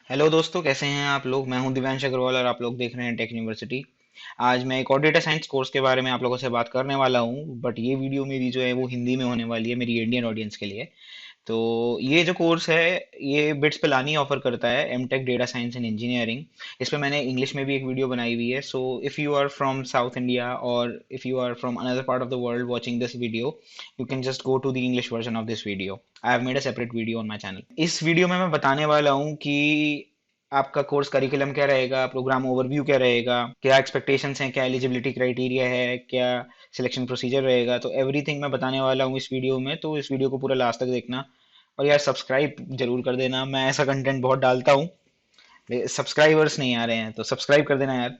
Hello दोस्तों, कैसे हैं आप लोग। मैं हूं दिव्यांश अग्रवाल और आप लोग देख रहे हैं टेक यूनिवर्सिटी। आज मैं एक और डेटा साइंस कोर्स के बारे में आप लोगों से बात करने वाला हूं, बट ये वीडियो मेरी जो है वो हिंदी में होने वाली है, मेरी इंडियन ऑडियंस के लिए। तो ये जो कोर्स है, ये बिट्स पिलानी ऑफर करता है M tech data science and engineering. इस पे मैंने इंग्लिश में भी एक वीडियो बनाई हुई है। So if you are from South India और if you are from another part of the world watching this video, you can just go to the English version of this video. I have made a separate video on my channel. इस video में मैं बताने वाला हूँ कि आपका course curriculum क्या रहेगा, प्रोग्राम ओवरव्यू क्या रहेगा, क्या एक्सपेक्टेशंस हैं, क्या एलिजिबिलिटी क्राइटेरिया है, क्या सिलेक्शन प्रोसीजर रहेगा। तो एवरीथिंग मैं बताने वाला हूँ इस वीडियो में, तो इस वीडियो को पूरा लास्ट तक देखना। और यार सब्सक्राइब जरूर कर देना, मैं ऐसा कंटेंट बहुत डालता हूँ। सब्सक्राइबर्स नहीं आ रहे हैं तो सब्सक्राइब कर देना यार।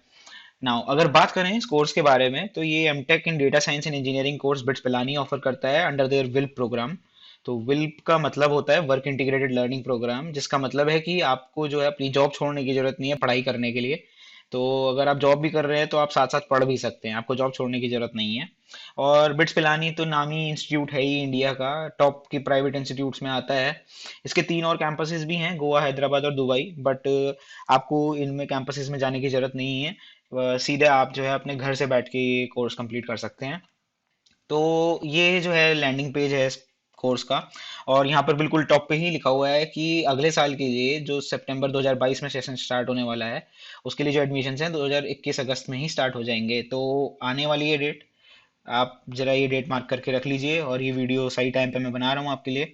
नाउ अगर बात करें इस कोर्स के बारे में, तो ये M tech in data science and engineering course BITS Pilani offer करता है अंडर देयर विल्प प्रोग्राम। तो विल्प का मतलब होता है वर्क इंटीग्रेटेड लर्निंग प्रोग्राम, जिसका मतलब है कि आपको जो है अपनी जॉब छोड़ने की जरूरत नहीं है पढ़ाई करने के लिए। तो अगर आप जॉब भी कर रहे हैं तो आप साथ साथ पढ़ भी सकते हैं, आपको जॉब छोड़ने की जरूरत नहीं है। और बिट्स पिलानी तो नामी इंस्टीट्यूट है ही, इंडिया का टॉप की प्राइवेट इंस्टीट्यूट्स में आता है। इसके 3 और कैंपसेस भी हैं, गोवा, हैदराबाद और दुबई। बट आपको इनमें कैंपसेस में जाने की जरूरत नहीं है। सीधे आप जो है अपने घर से बैठ के ये कोर्स कंप्लीट कर सकते हैं। तो ये जो है लैंडिंग पेज है इस कोर्स का। और यहाँ पर बिल्कुल टॉप पे ही लिखा हुआ है कि अगले साल के लिए जो सितंबर 2022 में सेशन स्टार्ट होने वाला है, उसके लिए जो एडमिशन हैं 2021 अगस्त में ही स्टार्ट हो जाएंगे। तो आने वाली ये डेट, आप जरा ये डेट मार्क करके रख लीजिए। और ये वीडियो सही टाइम पे मैं बना रहा हूँ आपके लिए।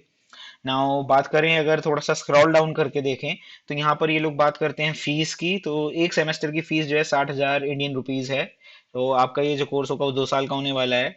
नाउ बात करें, अगर थोड़ा सा स्क्रॉल डाउन करके देखें, तो यहाँ पर ये लोग बात करते हैं फीस की। तो एक सेमेस्टर की फीस जो है 60,000 इंडियन रुपीज है। तो आपका ये जो कोर्स होगा वो 2 साल का होने वाला है,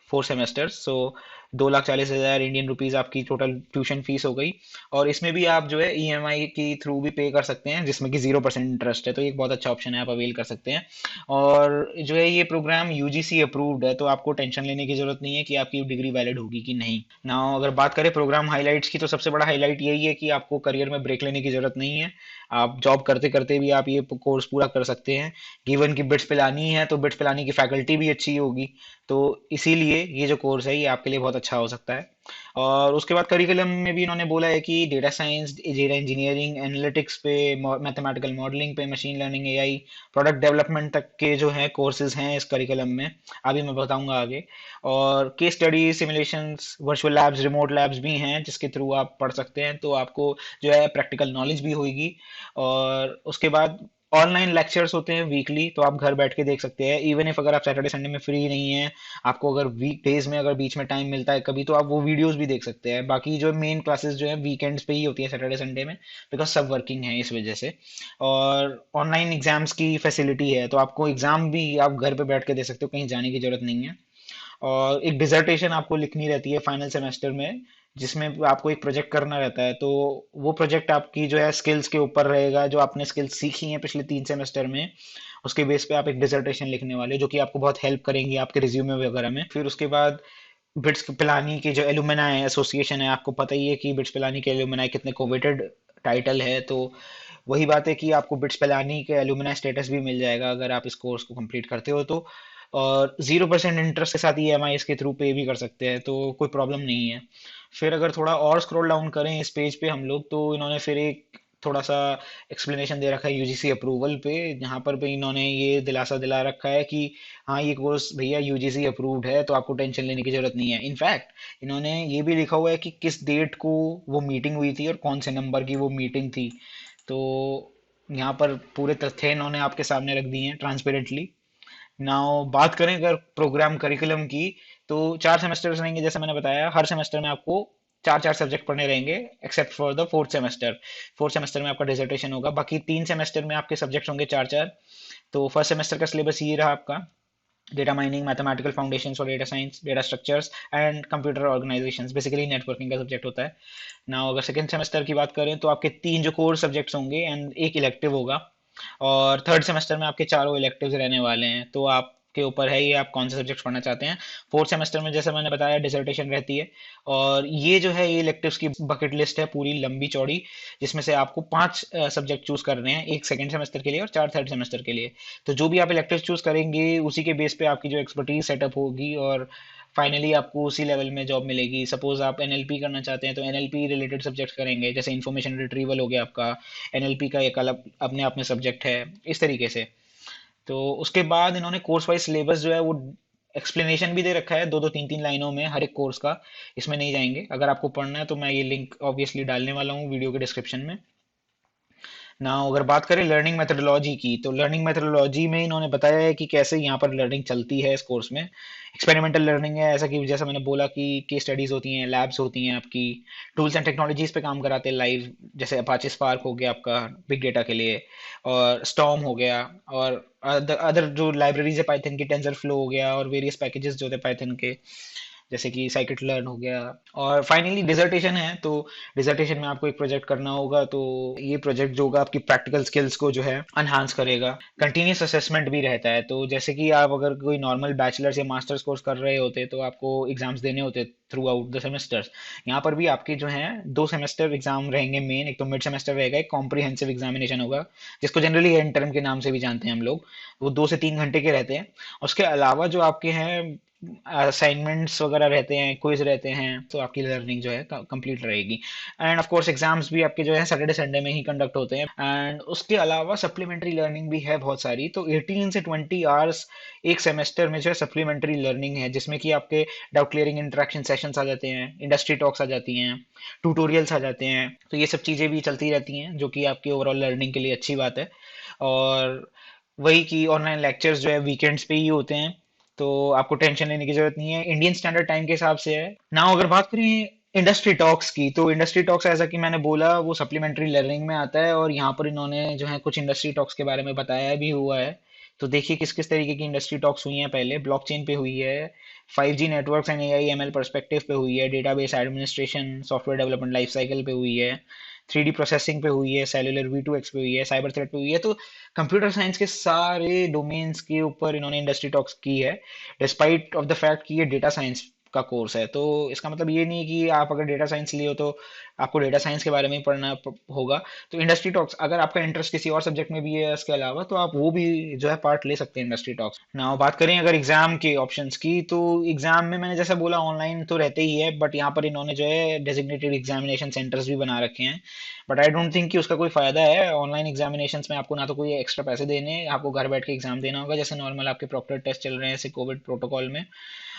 4 सेमेस्टर। सो 2,40,000 इंडियन रुपीज आपकी टोटल ट्यूशन फीस हो गई। और इसमें भी आप जो है ईएमआई की थ्रू भी पे कर सकते हैं, जिसमें कि 0% इंटरेस्ट है। तो ये एक बहुत अच्छा ऑप्शन है, आप अवेल कर सकते हैं। और जो है ये प्रोग्राम यूजीसी अप्रूव्ड है, तो आपको टेंशन लेने की जरूरत नहीं है कि आपकी डिग्री वैलिड होगी कि नहीं। नाउ अगर बात करें प्रोग्राम हाइलाइट्स की, तो सबसे बड़ा हाईलाइट यही है कि आपको करियर में ब्रेक लेने की जरूरत नहीं है। आप जॉब करते करते भी आप ये कोर्स पूरा कर सकते हैं। गिवन की बिट्स पिलानी है तो बिट्स पिलानी की फैकल्टी भी अच्छी होगी। तो इसीलिए ये जो कोर्स है ये आपके लिए बहुत अच्छा हो सकता है। और उसके बाद करिकुलम में भी इन्होंने बोला है कि data science, data engineering, analytics पे, मैथमेटिकल मॉडलिंग पे, machine learning, AI, product development तक के जो है कोर्सेज हैं इस करिकुलम में। अभी मैं बताऊंगा आगे। और case study, simulations, virtual labs, remote labs भी हैं जिसके थ्रू आप पढ़ सकते हैं। तो आपको जो है प्रैक्टिकल नॉलेज भी होगी। और उसके बाद ऑनलाइन लेक्चर्स होते हैं वीकली, तो आप घर बैठ के देख सकते हैं। इवन इफ अगर आप सैटरडे संडे में फ्री नहीं है, आपको अगर वीक डेज में अगर बीच में टाइम मिलता है कभी, तो आप वो वीडियोस भी देख सकते हैं। बाकी जो मेन क्लासेस जो है वीकेंड्स पे ही होती है, सैटरडे संडे में, बिकॉज सब वर्किंग है इस वजह से। और ऑनलाइन एग्जाम्स की फैसिलिटी है, तो आपको एग्जाम भी आप घर पे बैठ के दे सकते हो, कहीं जाने की जरूरत नहीं है। और एक डिसर्टेशन आपको लिखनी रहती है फाइनल सेमेस्टर में, जिसमें आपको एक प्रोजेक्ट करना रहता है। तो वो प्रोजेक्ट आपकी जो है स्किल्स के ऊपर रहेगा, जो आपने स्किल्स सीखी हैं पिछले 3 सेमेस्टर में, उसके बेस पे आप एक डिसर्टेशन लिखने वाले हो, जो कि आपको बहुत हेल्प करेंगी आपके रिज्यूमे वगैरह में। फिर उसके बाद बिट्स पिलानी की जो एलुमनाई एसोसिएशन है, आपको पता ही है कि बिट्स पिलानी के एलुमनाई कितने कोवेटेड टाइटल है। तो वही बात है कि आपको बिट्स पिलानी के एलुमनाई स्टेटस भी मिल जाएगा अगर आप इस कोर्स को कंप्लीट करते हो तो। और 0% इंटरेस्ट के साथ ईएमआई इसके थ्रू पे भी कर सकते हैं, तो कोई प्रॉब्लम नहीं है। फिर अगर थोड़ा और स्क्रॉल डाउन करें इस पेज पे हम लोग, तो इन्होंने फिर एक थोड़ा सा एक्सप्लेनेशन दे रखा है यूजीसी अप्रूवल पे। जहाँ पर भी इन्होंने ये दिलासा दिला रखा है कि हाँ, ये कोर्स भैया यूजीसी अप्रूव्ड है, तो आपको टेंशन लेने की जरूरत नहीं है। इनफैक्ट इन्होंने ये भी लिखा हुआ है कि किस डेट को वो मीटिंग हुई थी और कौन से नंबर की वो मीटिंग थी। तो यहाँ पर पूरे तथ्य इन्होंने आपके सामने रख दिए हैं ट्रांसपेरेंटली। नाउ बात करें अगर प्रोग्राम करिकुलम की, तो 4 सेमेस्टर्स रहेंगे जैसे मैंने बताया। हर सेमेस्टर में आपको चार चार सब्जेक्ट पढ़ने रहेंगे, except for the fourth semester. Fourth semester में आपका डिसर्टेशन होगा, बाकी 3 सेमेस्टर में आपके सब्जेक्ट होंगे चार चार। तो फर्स्ट सेमेस्टर का सिलेबस ये रहा आपका: data mining, mathematical foundations for data science, data structures and computer organisations, basically networking का सब्जेक्ट होता है। नाउ अगर सेकंड सेमेस्टर की बात करें, तो आपके 3 जो कोर सब्जेक्ट्स होंगे एंड एक इलेक्टिव होगा। और थर्ड सेमेस्टर में आपके चारों इलेक्टिव्स रहने वाले हैं, तो आपके ऊपर है ये आप कौन से सब्जेक्ट्स पढ़ना चाहते हैं। फोर्थ सेमेस्टर में जैसे मैंने बताया डिसर्टेशन रहती है। और ये जो है ये इलेक्टिव्स की बकेट लिस्ट है पूरी लंबी चौड़ी, जिसमें से आपको 5 सब्जेक्ट चूज करने हैं, एक सेकंड सेमेस्टर के लिए और 4 थर्ड सेमेस्टर के लिए। तो जो भी आप इलेक्टिव चूज करेंगे उसी के बेस पे आपकी जो एक्सपर्टीज सेटअप होगी। और फाइनली आपको उसी लेवल में जॉब मिलेगी। सपोज आप एनएलपी करना चाहते हैं तो एनएलपी रिलेटेड सब्जेक्ट करेंगे, जैसे इन्फॉर्मेशन रिट्रीवल हो गया आपका, एनएलपी का एक अलग अपने आप में सब्जेक्ट है, इस तरीके से। तो उसके बाद इन्होंने कोर्स वाइज सिलेबस जो है वो एक्सप्लेनेशन भी दे रखा है, दो दो तीन तीन लाइनों में हर एक कोर्स का। इसमें नहीं जाएंगे, अगर आपको पढ़ना है तो मैं ये लिंक ऑब्वियसली डालने वाला हूँ वीडियो के डिस्क्रिप्शन में ना। अगर बात करें लर्निंग मेथोडोलॉजी की, तो लर्निंग मेथोडोलॉजी में इन्होंने बताया है कि कैसे यहाँ पर लर्निंग चलती है इस कोर्स में। एक्सपेरिमेंटल लर्निंग है, ऐसा कि जैसा मैंने बोला कि केस स्टडीज होती हैं, लैब्स होती हैं आपकी, टूल्स एंड टेक्नोलॉजीज पे काम कराते हैं लाइव, जैसे अपाचे स्पार्क हो गया आपका बिग डेटा के लिए, और स्टॉर्म हो गया, और अदर जो लाइब्रेरीज है पाइथन की, टेंसर फ्लो हो गया, और वेरियस पैकेजेस जो थे पाइथन के, जैसे कि साइकिट लर्न हो गया। और फाइनली डिसर्टेशन है, तो डिसर्टेशन में आपको एक प्रोजेक्ट करना होगा, तो ये प्रोजेक्ट जो होगा आपकी प्रैक्टिकल स्किल्स को जो है अनहांस करेगा। कंटिन्यूस असेसमेंट भी रहता है, तो जैसे कि आप अगर कोई नॉर्मल बैचलर्स या मास्टर्स कोर्स कर रहे होते तो आपको एग्जाम्स देने होते थ्रू आउट द सेमेस्टर्स। यहाँ पर भी आपके जो है दो सेमेस्टर एग्जाम रहेंगे मेन, एक तो मिड सेमेस्टर रहेगा, एक कॉम्प्रिहेंसिव एग्जामिनेशन होगा, जिसको जनरली एंड टर्म के नाम से भी जानते हैं हम लोग। वो 2 से 3 घंटे के रहते हैं। उसके अलावा जो आपके हैं असाइनमेंट्स वगैरह रहते हैं, क्विज रहते हैं, तो आपकी लर्निंग जो है कंप्लीट रहेगी। एंड ऑफ कोर्स एग्जाम्स भी आपके जो है सैटरडे संडे में ही कंडक्ट होते हैं। एंड उसके अलावा सप्लीमेंट्री लर्निंग भी है बहुत सारी, तो 18 से 20 आवर्स एक सेमेस्टर में जो है सप्लीमेंट्री लर्निंग है, जिसमें कि आपके डाउट क्लियरिंग इंटरेक्शन सेशंस आ जाते हैं, इंडस्ट्री टॉक्स आ जाती हैं, ट्यूटोरियल्स आ जाते हैं। तो ये सब चीज़ें भी चलती रहती हैं, जो कि आपकी ओवरऑल लर्निंग के लिए अच्छी बात है। और वही कि ऑनलाइन लेक्चर्स जो है वीकेंड्स पे ही होते हैं, तो आपको टेंशन लेने की जरूरत नहीं है, इंडियन स्टैंडर्ड टाइम के हिसाब से है ना। अगर बात करें इंडस्ट्री टॉक्स की, तो इंडस्ट्री टॉक्स ऐसा कि मैंने बोला वो सप्लीमेंट्री लर्निंग में आता है, और यहाँ पर इन्होंने जो है कुछ इंडस्ट्री टॉक्स के बारे में बताया भी हुआ है। तो देखिए किस किस तरीके की इंडस्ट्री टॉक्स हुई हैं। पहले ब्लॉकचेन पे हुई है, 5G networks and AI ML perspective पे हुई है, database administration software development life cycle पे हुई है, 3D प्रोसेसिंग पे हुई है, सेलुलर V2X पे हुई है, साइबर थ्रेट पे हुई है। तो कंप्यूटर साइंस के सारे डोमेन्स के ऊपर इन्होंने इंडस्ट्री टॉक्स की है, डिस्पाइट ऑफ द फैक्ट कि ये डेटा साइंस का कोर्स है। तो इसका मतलब ये नहीं है कि आप अगर डेटा साइंस लिए हो तो आपको डेटा साइंस के बारे में ही पढ़ना होगा। तो इंडस्ट्री टॉक्स अगर आपका इंटरेस्ट किसी और सब्जेक्ट में भी है इसके अलावा, तो आप वो भी जो है पार्ट ले सकते हैं इंडस्ट्री टॉक्स ना। बात करें अगर एग्जाम के ऑप्शंस की, तो एग्जाम में मैंने जैसा बोला ऑनलाइन तो रहते ही है, बट यहाँ पर इन्होंने जो है डेजिग्नेटेड एग्जामिनेशन सेंटर्स भी बना रखे हैं। बट आई डोंट थिंक कि उसका कोई फायदा है। ऑनलाइन एग्जामिनेशंस में आपको ना तो कोई एक्स्ट्रा पैसे देने, आपको घर बैठ के एग्जाम देना होगा, जैसे नॉर्मल आपके प्रॉक्टर टेस्ट चल रहे हैं ऐसे कोविड प्रोटोकॉल में।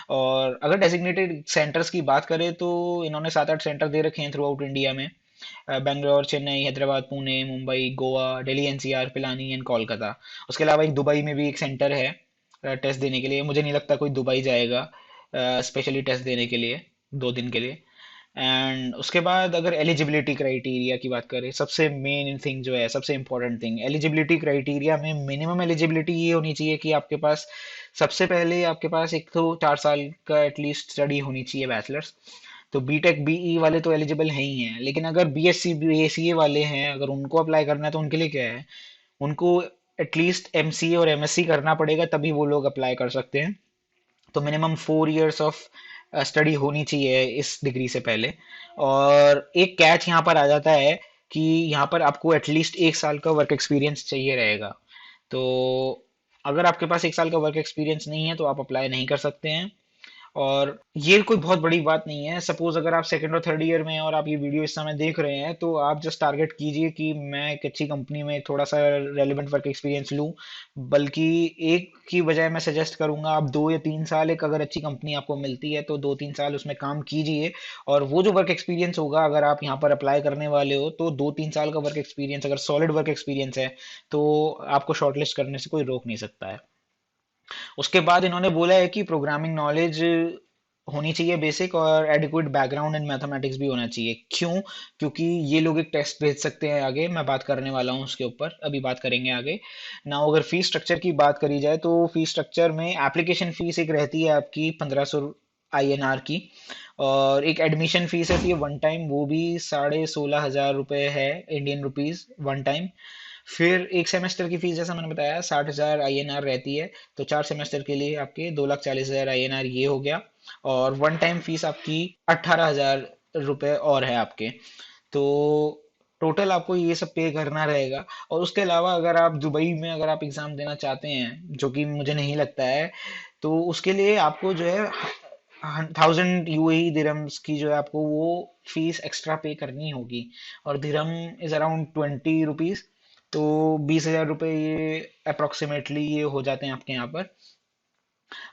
और अगर डेजिग्नेटेड सेंटर्स की बात करें, तो इन्होंने 7-8 सेंटर दे रखे हैं थ्रू आउट इंडिया में। Bangalore, Chennai, Hyderabad, Pune, Mumbai, Goa, Delhi NCR, Pilani and Kolkata. उसके अलावा एक दुबई में भी एक सेंटर है टेस्ट देने के लिए। मुझे नहीं लगता कोई दुबई जाएगा स्पेशली टेस्ट देने के लिए 2 दिन के लिए। एंड उसके बाद अगर एलिजिबिलिटी क्राइटेरिया की बात करें, सबसे मेन थिंग जो है, सबसे इंपॉर्टेंट थिंग, एलिजिबिलिटी क्राइटेरिया में मिनिमम एलिजिबिलिटी ये होनी चाहिए कि आपके पास सबसे पहले आपके पास एक तो 4 साल का एटलीस्ट स्टडी होनी चाहिए, बैचलर्स। तो बीटेक बीई वाले तो एलिजिबल है ही हैं, लेकिन अगर बीएससी बीएसीए वाले हैं, अगर उनको अप्लाई करना है तो उनके लिए क्या है, उनको एटलीस्ट एमसीए और एमएससी करना पड़ेगा, तभी वो लोग अप्लाई कर सकते हैं। तो मिनिमम 4 इयर्स ऑफ स्टडी होनी चाहिए इस डिग्री से पहले। और एक कैच यहाँ पर आ जाता है कि यहाँ पर आपको एटलीस्ट 1 साल का वर्क एक्सपीरियंस चाहिए रहेगा। तो अगर आपके पास 1 साल का वर्क एक्सपीरियंस नहीं है तो आप अप्लाई नहीं कर सकते हैं। और ये कोई बहुत बड़ी बात नहीं है। सपोज अगर आप सेकंड और थर्ड ईयर में हैं और आप ये वीडियो इस समय देख रहे हैं, तो आप जस्ट टारगेट कीजिए कि मैं एक अच्छी कंपनी में थोड़ा सा रेलिवेंट वर्क एक्सपीरियंस लूं। बल्कि एक की बजाय मैं सजेस्ट करूंगा आप 2 या 3 साल, एक अगर अच्छी कंपनी आपको मिलती है तो 2-3 साल उसमें काम कीजिए। और वो जो वर्क एक्सपीरियंस होगा, अगर आप यहाँ पर अप्लाई करने वाले हो, तो 2-3 साल का वर्क एक्सपीरियंस अगर सॉलिड वर्क एक्सपीरियंस है, तो आपको शॉर्टलिस्ट करने से कोई रोक नहीं सकता है। उसके बाद इन्होंने बोला है कि प्रोग्रामिंग नॉलेज होनी चाहिए बेसिक, और एडिक्वेट बैकग्राउंड इन मैथमेटिक्स भी होना चाहिए। क्यों? क्योंकि ये लोग एक टेस्ट भेज सकते हैं आगे, मैं बात करने वाला हूँ उसके ऊपर, अभी बात करेंगे आगे ना। अगर फीस स्ट्रक्चर की बात करी जाए, तो फीस स्ट्रक्चर में एप्लीकेशन फीस एक रहती है आपकी 1500 INR की, और एक एडमिशन फीस रहती है वन टाइम, वो भी 16,500 रुपये है, इंडियन रुपीज वन टाइम। फिर एक सेमेस्टर की फीस जैसा मैंने बताया 60,000 INR रहती है। तो 4 सेमेस्टर के लिए आपके 2,40,000 INR ये हो गया। और वन टाइम फीस आपकी 18,000 रुपये और है आपके। तो टोटल आपको ये सब पे करना रहेगा। और उसके अलावा अगर आप दुबई में अगर आप एग्ज़ाम देना चाहते हैं, जो कि मुझे नहीं लगता है, तो उसके लिए आपको जो है 1000 UAE दिरहम्स की जो है आपको वो फीस एक्स्ट्रा पे करनी होगी। और दिरहम इज अराउंड 20 रुपीज, तो 20,000 रुपये ये अप्रोक्सीमेटली ये हो जाते हैं आपके यहाँ पर।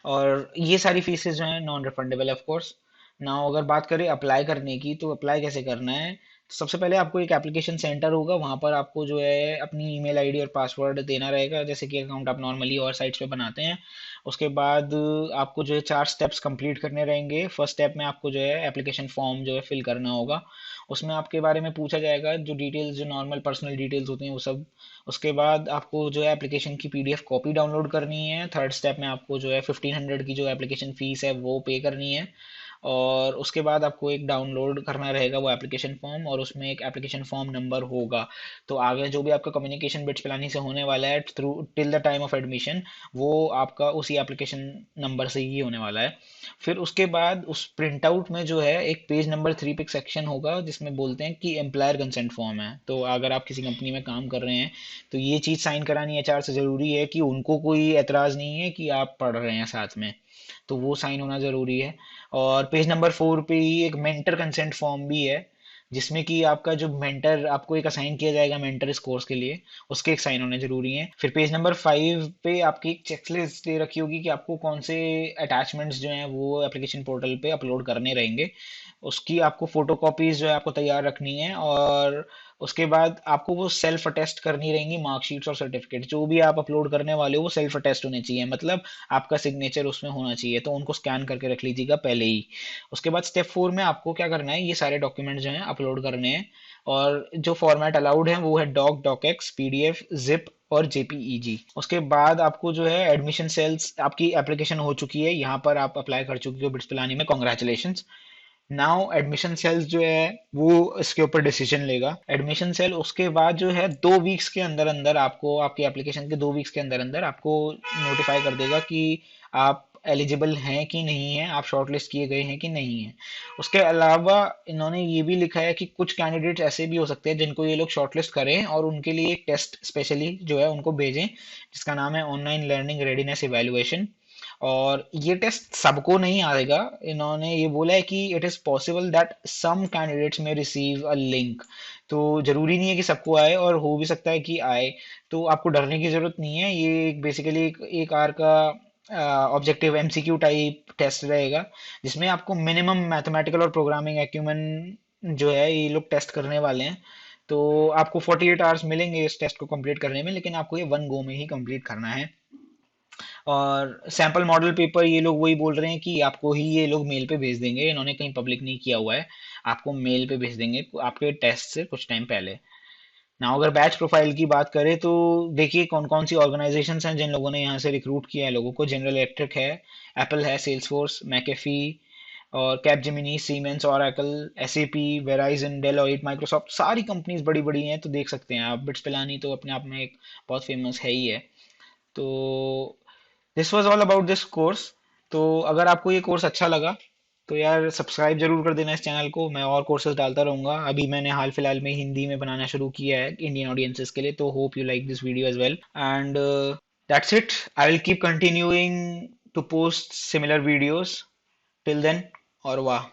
और ये सारी फीसेस जो है non refundable of course. Now अगर बात करें अप्लाई करने की, तो अप्लाई कैसे करना है? तो सबसे पहले आपको एक एप्लीकेशन सेंटर होगा, वहाँ पर आपको जो है अपनी ईमेल आईडी और पासवर्ड देना रहेगा, जैसे कि अकाउंट आप नॉर्मली और साइट्स पे बनाते हैं। उसके बाद आपको जो है 4 स्टेप्स कंप्लीट करने रहेंगे। फर्स्ट स्टेप में आपको जो है एप्लीकेशन फॉर्म जो है फिल करना होगा। उसमें आपके बारे में पूछा जाएगा, जो डिटेल्स जो नॉर्मल पर्सनल डिटेल्स होती हैं वो सब। उसके बाद आपको जो है एप्लीकेशन की पीडीएफ कॉपी डाउनलोड करनी है। थर्ड स्टेप में आपको जो है 1500 की जो एप्लीकेशन फीस है वो पे करनी है। और उसके बाद आपको एक डाउनलोड करना रहेगा वो एप्लीकेशन फॉर्म, और उसमें एक एप्लीकेशन फॉर्म नंबर होगा। तो आगे जो भी आपका कम्युनिकेशन बिट्स पिलानी से होने वाला है through till the time of admission, वो आपका उसी एप्लीकेशन नंबर से ही होने वाला है। फिर उसके बाद उस प्रिंट आउट में जो है एक पेज नंबर 3 पे एक सेक्शन होगा जिसमें बोलते हैं कि एम्प्लॉयर कंसेंट फॉर्म है। तो अगर आप किसी कंपनी में काम कर रहे हैं तो ये चीज़ साइन करानी एचआर से ज़रूरी है कि उनको कोई एतराज़ नहीं है कि आप पढ़ रहे हैं साथ में, तो वो साइन होना ज़रूरी है। और पेज नंबर 4 पे ही एक मेंटर कंसेंट फॉर्म भी है, जिसमें कि आपका जो मेंटर आपको एक असाइन किया जाएगा मेंटर इस कोर्स के लिए, उसके एक साइन होने जरूरी हैं। फिर पेज नंबर 5 पे आपकी एक चेकलिस्ट दे रखी होगी कि आपको कौन से अटैचमेंट्स जो हैं वो एप्लीकेशन पोर्टल पे अपलोड करने रहेंगे। उसकी आपको फोटो कॉपीज जो है आपको तैयार रखनी है। और उसके बाद आपको वो सेल्फ अटेस्ट करनी रहेंगी, मार्कशीट्स और सर्टिफिकेट जो भी आप अपलोड करने वाले हो वो सेल्फ अटेस्ट होने चाहिए, मतलब आपका सिग्नेचर उसमें होना चाहिए, तो उनको स्कैन करके रख लीजिएगा पहले ही। उसके बाद स्टेप 4 में आपको क्या करना है, ये सारे डॉक्यूमेंट जो हैं अपलोड करने हैं। और जो फॉर्मेट अलाउड है वो है डॉक, डॉकएक्स, पीडीएफ, जिप और जेपीईजी। उसके बाद आपको जो है एडमिशन सेल्स, आपकी एप्लीकेशन हो चुकी है, यहाँ पर आप अप्लाई कर चुकी हो बिट्स पिलानी में, कॉन्ग्रेचुलेशन। नाउ एडमिशन सेल्स जो है वो इसके ऊपर डिसीजन लेगा। एडमिशन सेल उसके बाद जो है 2 वीक्स के अंदर अंदर आपको, आपकी एप्लीकेशन के 2 वीक्स के अंदर अंदर आपको नोटिफाई कर देगा कि आप एलिजिबल हैं कि नहीं हैं, आप शॉर्टलिस्ट किए गए हैं कि नहीं हैं। उसके अलावा इन्होंने ये भी लिखा है कि कुछ कैंडिडेट्स ऐसे भी हो सकते हैं जिनको ये लोग शॉर्टलिस्ट करें और उनके लिए एक टेस्ट स्पेशली जो है उनको भेजें, जिसका नाम है ऑनलाइन लर्निंग रेडीनेस इवैल्यूएशन। और ये टेस्ट सबको नहीं आएगा, इन्होंने ये बोला है कि it is possible that some candidates may receive a link. तो जरूरी नहीं है कि सबको आए, और हो भी सकता है कि आए। तो आपको डरने की जरूरत नहीं है, ये बेसिकली एक आर का ऑब्जेक्टिव एमसीक्यू टाइप टेस्ट रहेगा, जिसमें आपको मिनिमम मैथमेटिकल और प्रोग्रामिंग एक्यूमेन जो है ये लोग टेस्ट करने वाले हैं। तो आपको 48 आवर्स मिलेंगे इस टेस्ट को कंप्लीट करने में, लेकिन आपको ये वन गो में ही कंप्लीट करना है। और सैंपल मॉडल पेपर ये लोग वही बोल रहे हैं कि आपको ही ये लोग मेल पे भेज देंगे, इन्होंने कहीं पब्लिक नहीं किया हुआ है, आपको मेल पे भेज देंगे आपके टेस्ट से कुछ टाइम पहले। ना अगर बैच प्रोफाइल की बात करें तो देखिए कौन कौन सी ऑर्गेनाइजेशंस हैं जिन लोगों ने यहाँ से रिक्रूट किया है लोगों को। जनरल इलेक्ट्रिक है, एप्पल है, सेल्सफोर्स, मैकेफी और Capgemini, siemens, Oracle, SAP, Verizon, Deloitte, Microsoft, सारी कंपनीज बड़ी बड़ी हैं। तो देख सकते हैं आप, बिट्स पिलानी तो अपने आप में एक बहुत फेमस है ही है। तो this was all about this course. तो अगर आपको ये कोर्स अच्छा लगा तो यार सब्सक्राइब जरूर कर देना इस चैनल को, मैं और कोर्सेज डालता रहूँगा। अभी मैंने हाल फिलहाल में हिंदी में बनाना शुरू किया है इंडियन ऑडियंसेस के लिए, तो hope you like this video as well. And that's it, I will keep continuing to post similar videos. Till then, और वाह।